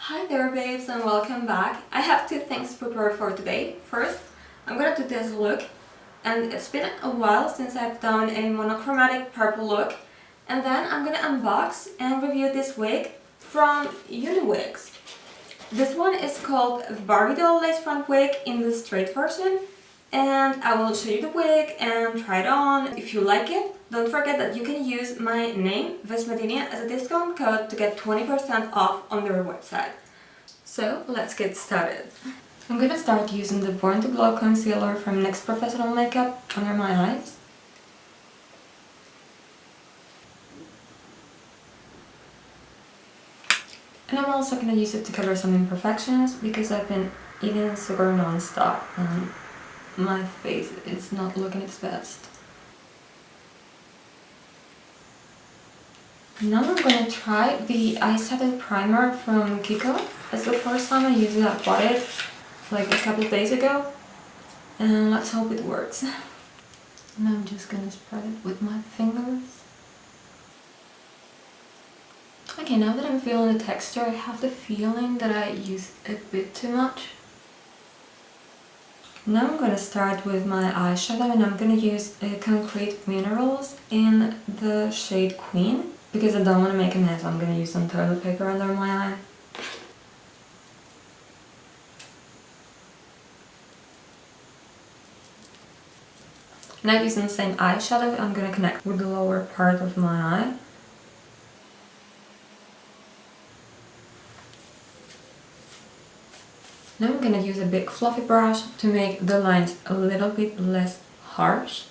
Hi there babes and welcome back. I have two things prepared for today. First, I'm gonna do this look, and it's been a while since I've done a monochromatic purple look. And then I'm gonna unbox and review this wig from UniWigs. This one is called Barbie Doll lace front wig in the straight version. And I will show you the wig and try it on. If you like it, don't forget that you can use my name, Vesmedinia, as a discount code to get 20% off on their website. So let's get started. I'm gonna start using the Born to Glow concealer from NYX Professional Makeup under my eyes. And I'm also gonna use it to cover some imperfections because I've been eating sugar non-stop and my face is not looking its best. Now I'm gonna try the eyeshadow primer from Kiko. It's the first time I used it. I bought it like a couple of days ago, and let's hope it works. And I'm just gonna spread it with my fingers. Okay, now that I'm feeling the texture, I have the feeling that I use a bit too much. Now I'm gonna start with my eyeshadow, and I'm gonna use Concrete Minerals in the shade Queen. Because I don't want to make a mess, I'm gonna use some toilet paper under my eye. Now using the same eyeshadow, I'm gonna connect with the lower part of my eye. Now I'm gonna use a big fluffy brush to make the lines a little bit less harsh.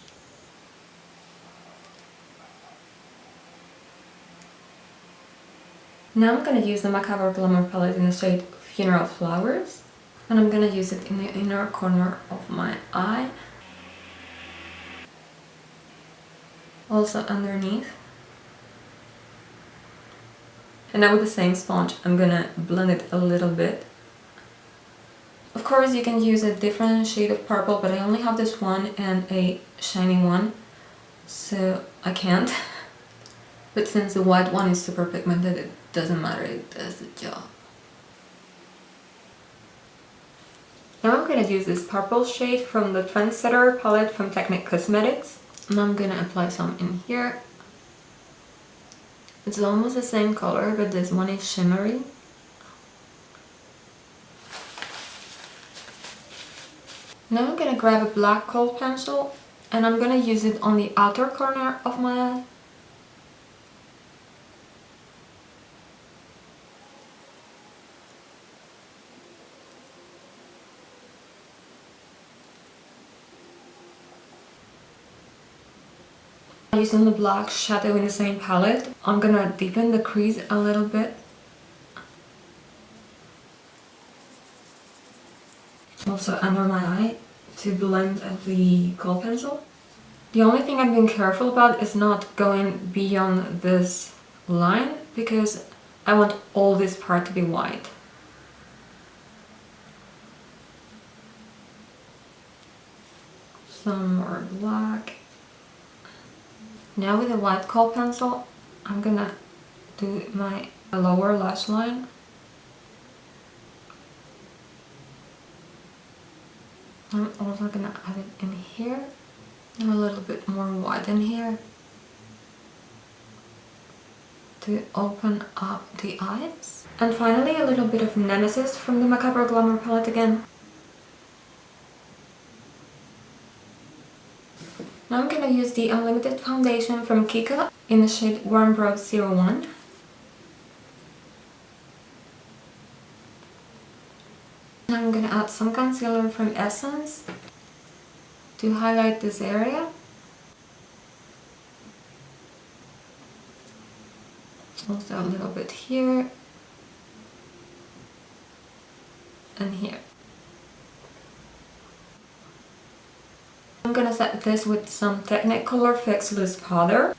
Now I'm gonna use the Macabre Glamour palette in the shade Funeral Flowers, and I'm gonna use it in the inner corner of my eye, also underneath. And now with the same sponge, I'm gonna blend it a little bit. Of course, you can use a different shade of purple, but I only have this one and a shiny one, so I can't. But since the white one is super pigmented, it doesn't matter, it does the job. Now I'm gonna use this purple shade from the Trendsetter palette from Technic Cosmetics. And I'm gonna apply some in here. It's almost the same color, but this one is shimmery. Now I'm gonna grab a black kohl pencil, and I'm gonna use it on the outer corner of my eye. Using the black shadow in the same palette, I'm gonna deepen the crease a little bit. Also under my eye to blend the kohl pencil. The only thing I'm being careful about is not going beyond this line because I want all this part to be white. Some more black. Now with the white kohl pencil, I'm gonna do my lower lash line. I'm also gonna add it in here, and a little bit more white in here to open up the eyes. And finally a little bit of Nemesis from the Macabre Glamour palette again. Now I'm gonna use the Unlimited foundation from Kiko in the shade Warm Broad 01. Now I'm gonna add some concealer from Essence to highlight this area. Also a little bit here and here. I'm gonna set this with some Technicolor Fix Loose Powder.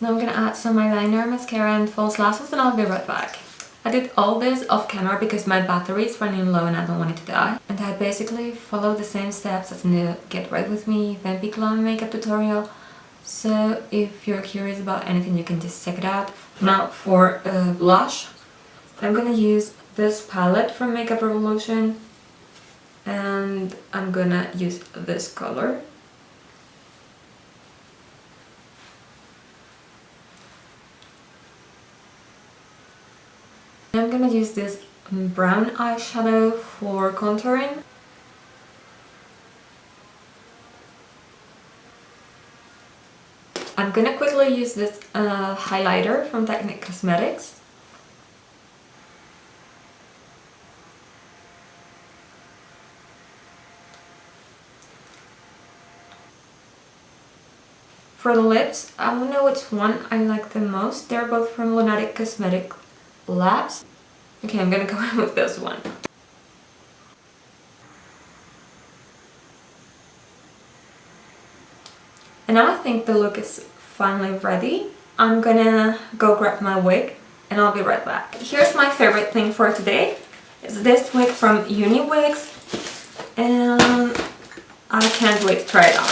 Now I'm gonna add some eyeliner, mascara and false lashes, and I'll be right back. I did all this off camera because my battery is running low and I don't want it to die. And I basically followed the same steps as in the Get Ready With Me Vampy Glam makeup tutorial. So if you're curious about anything, you can just check it out. Now for blush, I'm gonna use this palette from Makeup Revolution, and I'm gonna use this color. I'm gonna use this brown eyeshadow for contouring. I'm gonna quickly use this highlighter from Technic Cosmetics. For the lips, I don't know which one I like the most. They're both from Lunatic Cosmetic Labs. Okay, I'm gonna go in with this one. And now I think the look is finally ready. I'm gonna go grab my wig and I'll be right back. Here's my favorite thing for today. It's this wig from UniWigs, and I can't wait to try it on.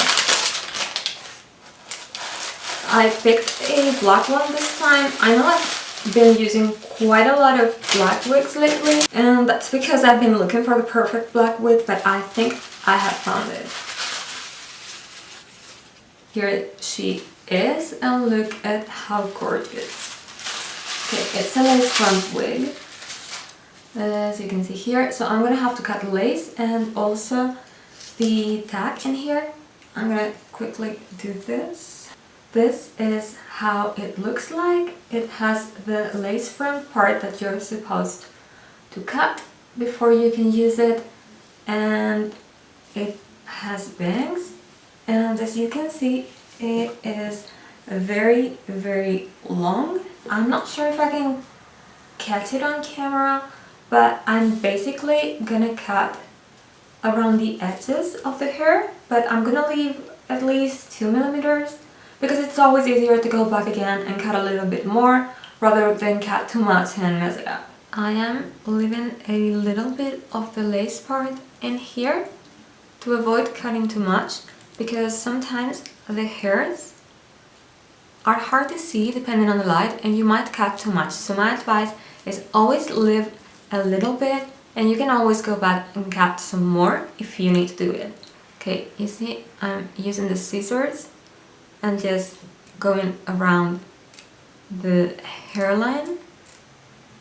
I picked a black one this time. I know I've been using quite a lot of black wigs lately, and that's because I've been looking for the perfect black wig, but I think I have found it. Here she is, and look at how gorgeous. Okay, it's a lace front wig, as you can see here. So I'm gonna have to cut the lace and also the tag in here. I'm gonna quickly do this. This is how it looks like. It has the lace front part that you're supposed to cut before you can use it, and it has bangs, and as you can see, it is very, very long. I'm not sure if I can catch it on camera, but I'm basically gonna cut around the edges of the hair, but I'm gonna leave at least 2 millimeters because it's always easier to go back again and cut a little bit more rather than cut too much and mess it up. I am leaving a little bit of the lace part in here to avoid cutting too much, because sometimes the hairs are hard to see depending on the light and you might cut too much. So my advice is always leave a little bit, and you can always go back and cut some more if you need to do it. Okay, you see I'm using the scissors and just going around the hairline,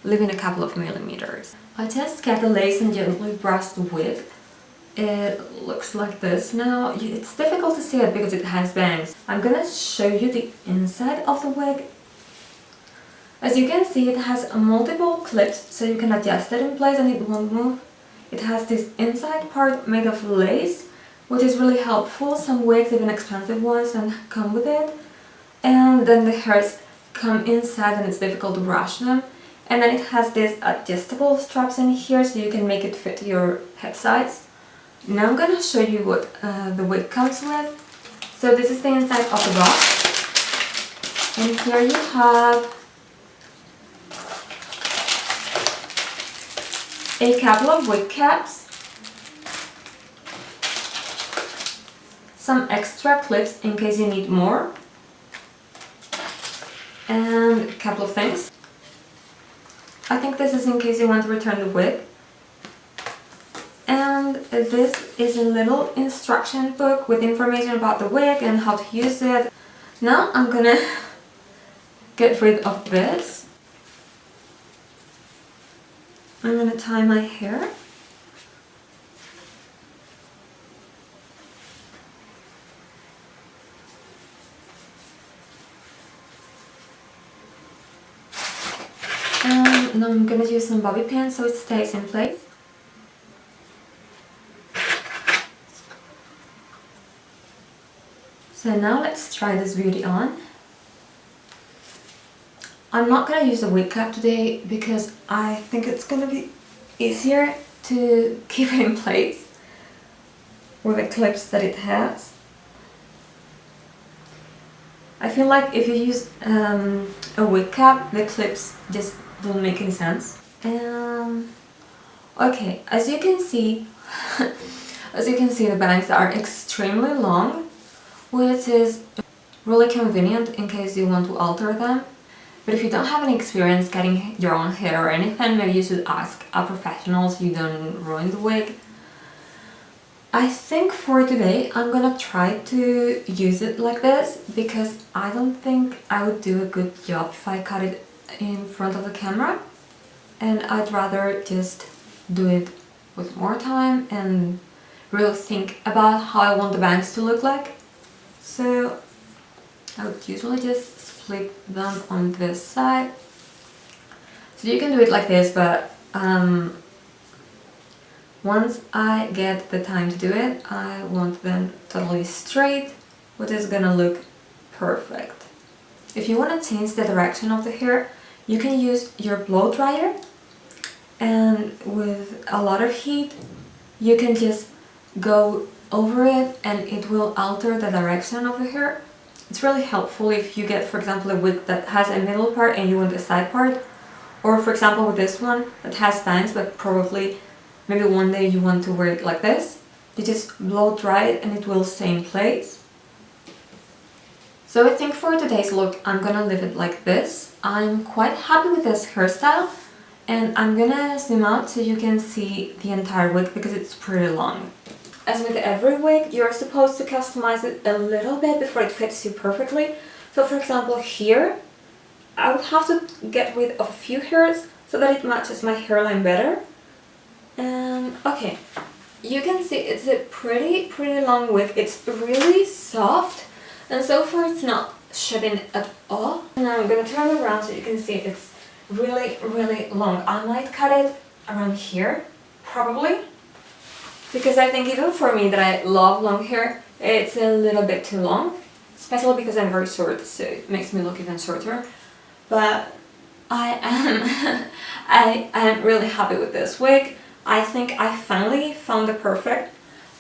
leaving a couple of millimeters. I just cut the lace and gently brushed the wig. It looks like this now. It's difficult to see it because it has bangs. I'm gonna show you the inside of the wig. As you can see, it has multiple clips, so you can adjust it in place and it won't move. It has this inside part made of lace, which is really helpful. Some wigs, even expensive ones, and come with it. And then the hairs come inside and it's difficult to brush them. And then it has these adjustable straps in here so you can make it fit your head size. Now I'm gonna show you what the wig comes with. So this is the inside of the box. And here you have a couple of wig caps, some extra clips in case you need more, and a couple of things. I think this is in case you want to return the wig. And this is a little instruction book with information about the wig and how to use it. Now I'm gonna get rid of this. I'm gonna tie my hair. And I'm gonna use some bobby pins so it stays in place. So now let's try this beauty on. I'm not gonna use a wig cap today because I think it's gonna be easier to keep it in place with the clips that it has. I feel like if you use a wig cap, the clips just don't make any sense. Okay, as you can see, the bangs are extremely long, which is really convenient in case you want to alter them, But if you don't have any experience cutting your own hair or anything, maybe you should ask a professional so you don't ruin the wig. I think for today I'm gonna try to use it like this because I don't think I would do a good job if I cut it in front of the camera, and I'd rather just do it with more time and really think about how I want the bangs to look like. So I would usually just split them on this side. So you can do it like this, but once I get the time to do it, I want them totally straight, which is gonna look perfect. If you want to change the direction of the hair, you can use your blow dryer, and with a lot of heat you can just go over it and it will alter the direction of the hair. It's really helpful if you get, for example, a wig that has a middle part and you want a side part, or for example with this one that has bangs but probably maybe one day you want to wear it like this. You just blow dry it and it will stay in place. So I think for today's look I'm gonna leave it like this. I'm quite happy with this hairstyle, and I'm gonna zoom out so you can see the entire wig because it's pretty long. As with every wig, you're supposed to customize it a little bit before it fits you perfectly. So for example here, I would have to get rid of a few hairs so that it matches my hairline better. Okay, you can see it's a pretty long wig. It's really soft and so far it's not shedding at all. And I'm gonna turn it around so you can see it's really long. I might cut it around here, probably, because I think even for me that I love long hair, it's a little bit too long, especially because I'm very short, so it makes me look even shorter. But I am really happy with this wig. I think I finally found the perfect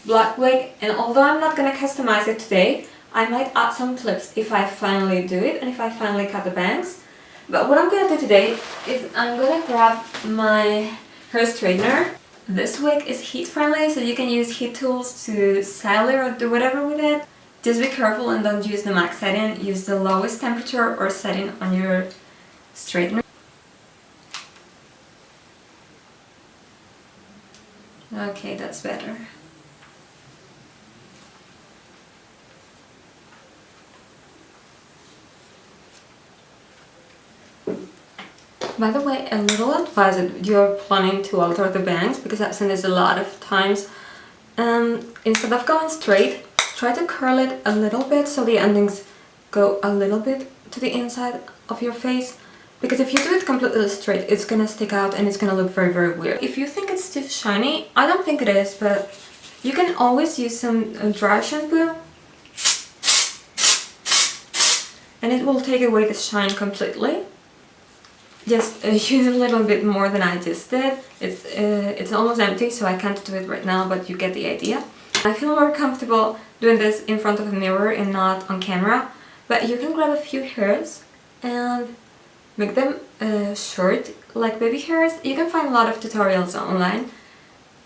black wig, and although I'm not gonna customize it today, I might add some clips if I finally do it and if I finally cut the bangs. But what I'm gonna do today is I'm gonna grab my hair straightener. This wig is heat friendly, so you can use heat tools to style it or do whatever with it. Just be careful and don't use the max setting. Use the lowest temperature or setting on your straightener. Okay, that's better. By the way, a little advice if you're planning to alter the bangs, because I've seen this a lot of times. Instead of going straight, try to curl it a little bit so the endings go a little bit to the inside of your face. Because if you do it completely straight, it's gonna stick out and it's gonna look very weird. If you think it's too shiny, I don't think it is, but you can always use some dry shampoo and it will take away the shine completely. Just use a little bit more than I just did. It's almost empty, so I can't do it right now, but you get the idea. I feel more comfortable doing this in front of a mirror and not on camera, but you can grab a few hairs and make them short, like baby hairs. You can find a lot of tutorials online.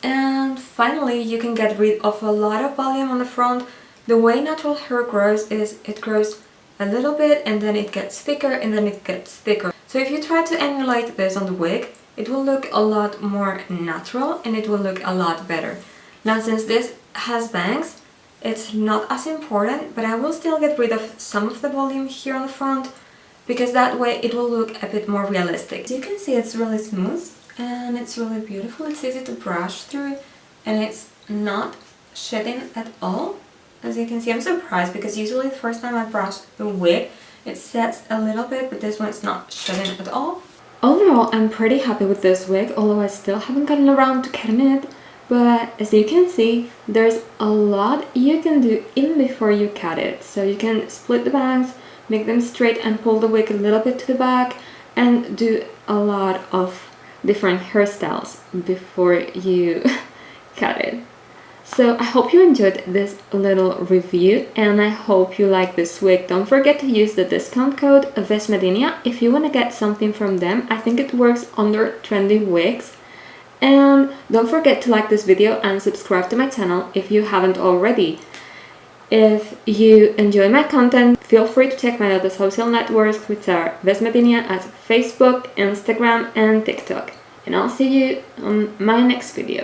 And finally, you can get rid of a lot of volume on the front. The way natural hair grows is it grows a little bit and then it gets thicker and then it gets thicker. So if you try to emulate this on the wig, it will look a lot more natural and it will look a lot better. Now since this has bangs, it's not as important, but I will still get rid of some of the volume here on the front, because that way it will look a bit more realistic. As you can see, it's really smooth and it's really beautiful. It's easy to brush through and it's not shedding at all. As you can see, I'm surprised because usually the first time I brush the wig, it sets a little bit, but this one's not shedding at all. Overall, I'm pretty happy with this wig, although I still haven't gotten around to cutting it. But as you can see, there's a lot you can do even before you cut it. So you can split the bangs, make them straight and pull the wig a little bit to the back, and do a lot of different hairstyles before you cut it. So I hope you enjoyed this little review and I hope you like this wig. Don't forget to use the discount code VESMEDINIA if you want to get something from them. I think it works under trendy wigs. And don't forget to like this video and subscribe to my channel if you haven't already. If you enjoy my content, feel free to check my other social networks, which are Vesmetinia at Facebook, Instagram and TikTok. And I'll see you on my next video.